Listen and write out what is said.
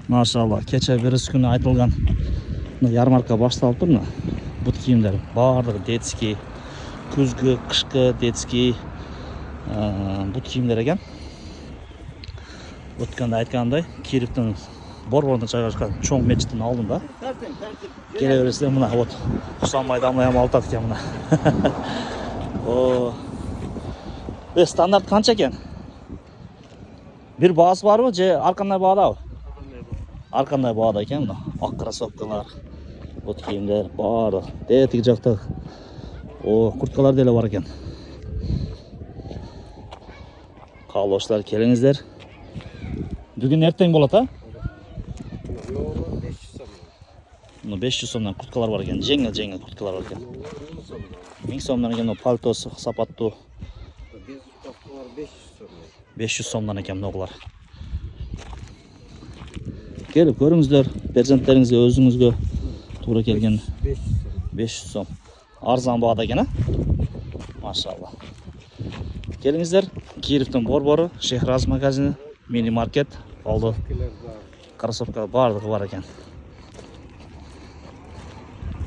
Машалла, кече бирис күнү айтылган ярмарка башталып тур. Бут кийимдер баардыгы детский, күзгү, кышкы детский бут кийимдер экен. Өткөндө айткандай, Киевдин Борборунда жайгашкан чоң мечиттин алдында. Келе бересиздер, мына вот Кусанбай дамлайам алтат экен мына. Стандарт канча экен? Бир баасы барбы же ар кандай баадабы? Ар кандай баада экен мына. Ак кроссовкалар, бут кийимдер баары. Тиги жакта курткалар деле бар экен. Каалоочулар, келиңиздер. Бүгүн эртең болот, а? 500 сомдон курткалар бар экен. Жеңил курткалар бар экен. 1000 сомдон экен пальтосу, сапаттуу. 500 сомдон экен мыналар. Келип көрүңүздөр, перзенттериңизге, өзүңүзгө туура келген 500 сом. Арзан баада экен, а? Машалла. Келиңиздер, Киевдин Борбору, Шехраз магазини, мини маркет, алды кроссовка баардыгы бар экен.